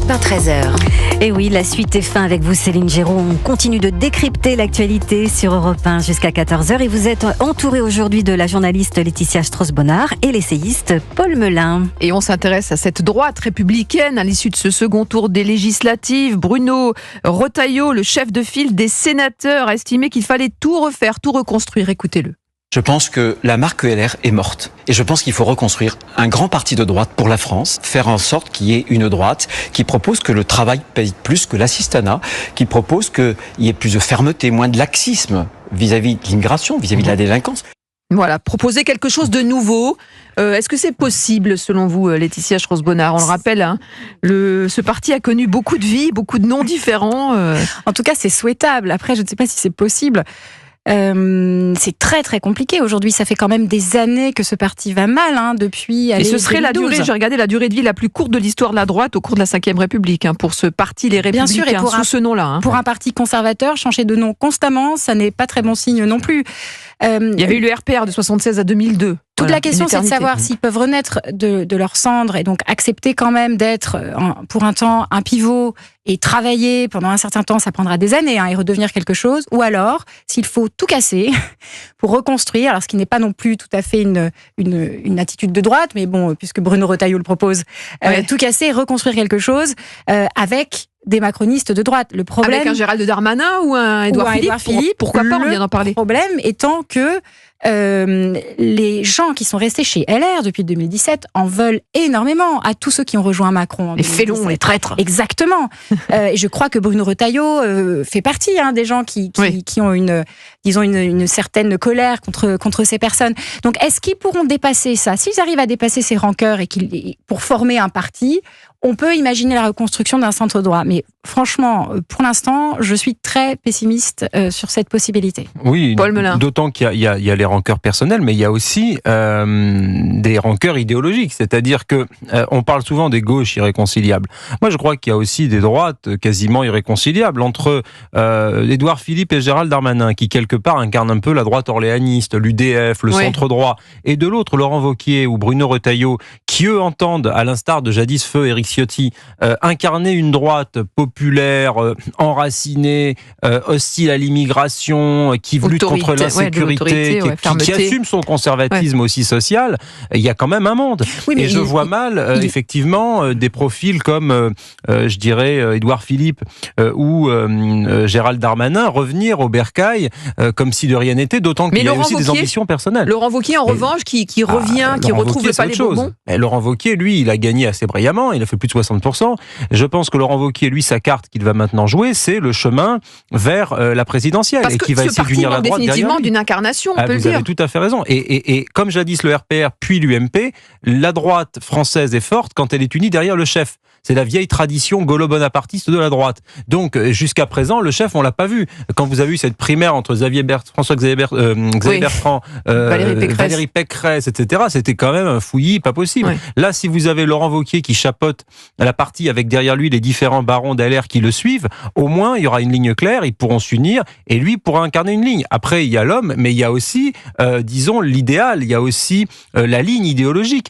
Europe 1, 13h. Et oui, la suite est fin avec vous, Céline Géraud. On continue de décrypter l'actualité sur Europe 1 jusqu'à 14h. Et vous êtes entouré aujourd'hui de la journaliste Laetitia Strauss-Bonnard et l'essayiste Paul Melun. Et on s'intéresse à cette droite républicaine à l'issue de ce second tour des législatives. Bruno Retailleau, le chef de file des sénateurs, a estimé qu'il fallait tout refaire, tout reconstruire. Écoutez-le. Je pense que la marque LR est morte. Et je pense qu'il faut reconstruire un grand parti de droite pour la France, faire en sorte qu'il y ait une droite qui propose que le travail paye plus que l'assistanat, qui propose qu'il y ait plus de fermeté, moins de laxisme vis-à-vis de l'immigration, vis-à-vis de la délinquance. Voilà, proposer quelque chose de nouveau. Est-ce que c'est possible, selon vous, Laetitia Strauss-Bonnard ? On le rappelle, hein, ce parti a connu beaucoup de vies, beaucoup de noms différents. En tout cas, c'est souhaitable. Après, je ne sais pas si c'est possible. C'est très très compliqué aujourd'hui. Ça fait quand même des années que ce parti va mal, depuis. Et ce serait 2012. la durée. J'ai regardé la durée de vie la plus courte de l'histoire de la droite au cours de la Ve République, pour ce parti les Républicains. Bien sûr, et pour ce nom-là. Pour un parti conservateur, changer de nom constamment, ça n'est pas très bon signe non plus. Il y avait eu le RPR de 76 à 2002. Toute la question, c'est de savoir s'ils peuvent renaître de leurs cendres et donc accepter quand même d'être, pour un temps, un pivot et travailler pendant un certain temps, ça prendra des années, et redevenir quelque chose, ou alors, s'il faut tout casser pour reconstruire, alors ce qui n'est pas non plus tout à fait une attitude de droite, mais bon, puisque Bruno Retailleau le propose, tout casser et reconstruire quelque chose avec des macronistes de droite. Le problème, avec un Gérald Darmanin ou un Édouard Philippe, pourquoi pas, on vient d'en parler. Le problème étant que les gens qui sont restés chez LR depuis 2017 en veulent énormément à tous ceux qui ont rejoint Macron. Les félons, les traîtres. Exactement. Et je crois que Bruno Retailleau fait partie des gens qui ont une certaine colère contre ces personnes. Donc, est-ce qu'ils pourront dépasser ça ? S'ils arrivent à dépasser ces rancœurs pour former un parti, on peut imaginer la reconstruction d'un centre droit. Mais franchement, pour l'instant, je suis très pessimiste sur cette possibilité. Oui, Paul Melun. D'autant qu'il y a les rancœurs personnelles, mais il y a aussi des rancœurs idéologiques. C'est-à-dire que on parle souvent des gauches irréconciliables. Moi, je crois qu'il y a aussi des droites quasiment irréconciliables entre Édouard Philippe et Gérald Darmanin, qui quelque part incarnent un peu la droite orléaniste, l'UDF, le centre droit, et de l'autre, Laurent Wauquiez ou Bruno Retailleau, qui eux entendent, à l'instar de jadis feu Éric Ciotti, incarner une droite populaire, enracinée, hostile à l'immigration, qui lutte contre l'insécurité, qui assume son conservatisme aussi social. Il y a quand même un monde. Oui, et je vois mal, effectivement, des profils comme, je dirais, Édouard Philippe ou Gérald Darmanin revenir au bercail comme si de rien n'était, d'autant qu'il y a aussi des ambitions personnelles. Laurent Wauquiez, en revanche, qui revient, qui retrouve le Palais Bourbon. Laurent Wauquiez, lui, il a gagné assez brillamment, il a fait plus de 60%. Je pense que Laurent Wauquiez, lui, sa carte qu'il va maintenant jouer, c'est le chemin vers la présidentielle. Parce et qui va essayer d'unir la droite définitivement d'une incarnation, on peut le dire. Vous avez tout à fait raison. Et comme jadis le RPR, puis l'UMP, la droite française est forte quand elle est unie derrière le chef. C'est la vieille tradition gaulo-bonapartiste de la droite. Donc, jusqu'à présent, le chef, on l'a pas vu. Quand vous avez eu cette primaire entre François-Xavier Bertrand, Valérie Pécresse, etc., c'était quand même un fouillis pas possible. Oui. Là, si vous avez Laurent Wauquiez qui chapeaute la partie avec derrière lui les différents barons d'LR qui le suivent, au moins, il y aura une ligne claire, ils pourront s'unir, et lui pourra incarner une ligne. Après, il y a l'homme, mais il y a aussi, disons, l'idéal, il y a aussi la ligne idéologique.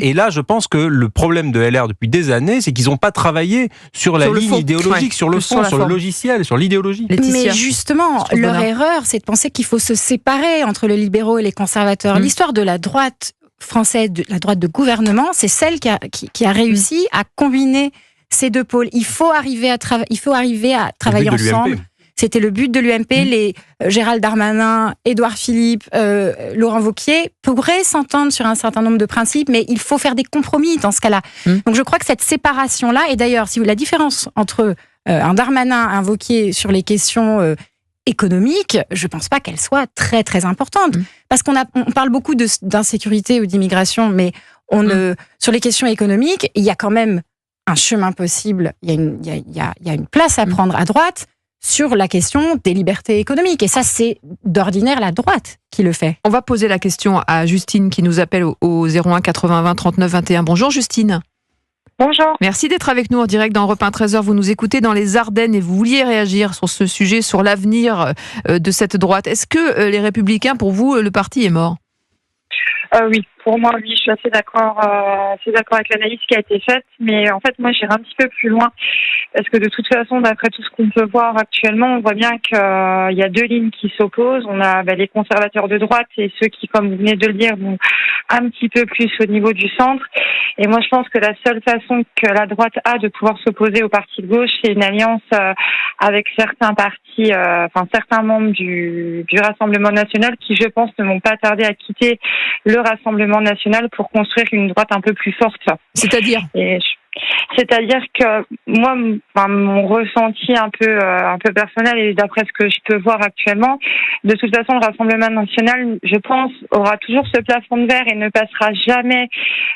Et là, je pense que le problème de LR depuis des années, c'est qu'ils n'ont pas travaillé sur la ligne idéologique, sur le fond, sur le logiciel, sur l'idéologie. Mais justement, leur erreur, c'est de penser qu'il faut se séparer entre les libéraux et les conservateurs. L'histoire de la droite française, de la droite de gouvernement, c'est celle qui a réussi à combiner ces deux pôles. Il faut arriver à travailler ensemble. C'était le but de l'UMP. Les Gérald Darmanin, Édouard Philippe, Laurent Wauquiez pourraient s'entendre sur un certain nombre de principes, mais il faut faire des compromis dans ce cas-là. Donc je crois que cette séparation-là, et d'ailleurs, si vous la différence entre un Darmanin, un Wauquiez sur les questions économiques, je ne pense pas qu'elle soit très très importante. Parce qu'on parle beaucoup d'insécurité ou d'immigration, mais sur les questions économiques, il y a quand même un chemin possible, il y a une place à prendre à droite sur la question des libertés économiques. Et ça, c'est d'ordinaire la droite qui le fait. On va poser la question à Justine qui nous appelle au 01 80 20 39 21. Bonjour Justine. Bonjour. Merci d'être avec nous en direct dans Europe 1 13h. Vous nous écoutez dans les Ardennes et vous vouliez réagir sur ce sujet, sur l'avenir de cette droite. Est-ce que les Républicains, pour vous, le parti est mort ? Oui, pour moi, oui, je suis assez d'accord avec l'analyse qui a été faite. Mais en fait, moi, j'irai un petit peu plus loin. Parce que de toute façon, d'après tout ce qu'on peut voir actuellement, on voit bien qu'il y a deux lignes qui s'opposent. On a les conservateurs de droite et ceux qui, comme vous venez de le dire, vont un petit peu plus au niveau du centre. Et moi, je pense que la seule façon que la droite a de pouvoir s'opposer aux partis de gauche, c'est une alliance avec certains partis, certains membres du Rassemblement national qui, je pense, ne vont pas tarder à quitter le Rassemblement national pour construire une droite un peu plus forte. C'est-à-dire C'est-à-dire que moi, mon ressenti un peu personnel et d'après ce que je peux voir actuellement, de toute façon, le Rassemblement national, je pense, aura toujours ce plafond de verre et ne passera jamais,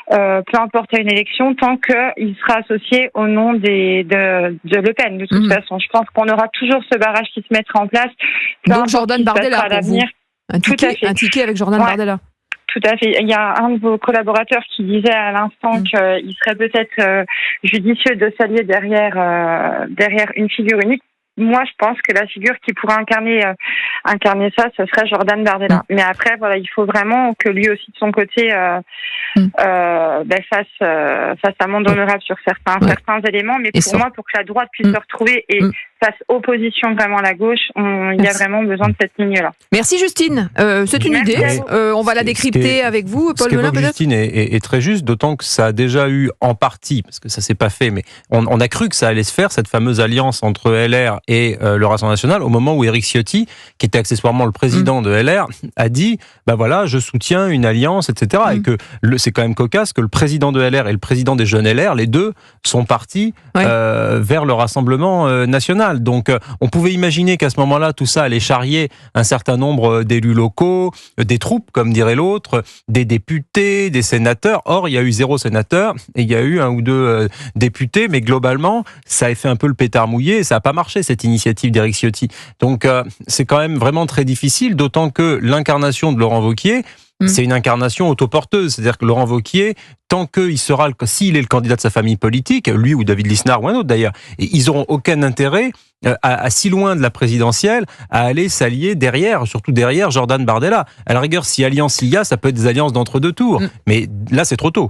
peu importe à une élection, tant qu'il sera associé au nom de Le Pen. De toute façon, je pense qu'on aura toujours ce barrage qui se mettra en place. Donc Jordan Bardella, pour vous. Un ticket avec Jordan Bardella. Tout à fait. Il y a un de vos collaborateurs qui disait à l'instant qu'il serait peut-être judicieux de s'allier derrière une figure unique. Moi, je pense que la figure qui pourrait incarner ça, ce serait Jordan Bardella. Mais après, voilà, il faut vraiment que lui aussi de son côté fasse amende honorable sur certains éléments. Mais pour moi, pour que la droite puisse se retrouver et fasse opposition vraiment à la gauche, il y a vraiment besoin de cette ligne-là. Merci Justine. C'est une idée. On va la décrypter avec vous, Paul Melun, peut-être. Justine est très juste, d'autant que ça a déjà eu en partie, parce que ça s'est pas fait, mais on a cru que ça allait se faire, cette fameuse alliance entre LR et le Rassemblement national, au moment où Éric Ciotti, qui était accessoirement le président de LR, a dit voilà, je soutiens une alliance, etc. Et que c'est quand même cocasse que le président de LR et le président des jeunes LR, les deux, sont partis vers le Rassemblement national. Donc on pouvait imaginer qu'à ce moment-là, tout ça allait charrier un certain nombre d'élus locaux, des troupes, comme dirait l'autre, des députés, des sénateurs. Or, il y a eu 0 sénateur et il y a eu 1 ou 2 députés, mais globalement, ça a fait un peu le pétard mouillé et ça n'a pas marché, cette initiative d'Éric Ciotti. Donc c'est quand même vraiment très difficile, d'autant que l'incarnation de Laurent Wauquiez, c'est une incarnation autoporteuse. C'est-à-dire que Laurent Wauquiez, tant s'il est le candidat de sa famille politique, lui ou David Lisnard ou un autre d'ailleurs, ils n'auront aucun intérêt à si loin de la présidentielle à aller s'allier surtout derrière Jordan Bardella. À la rigueur, si alliance il y a, ça peut être des alliances d'entre-deux tours. Mais là, c'est trop tôt.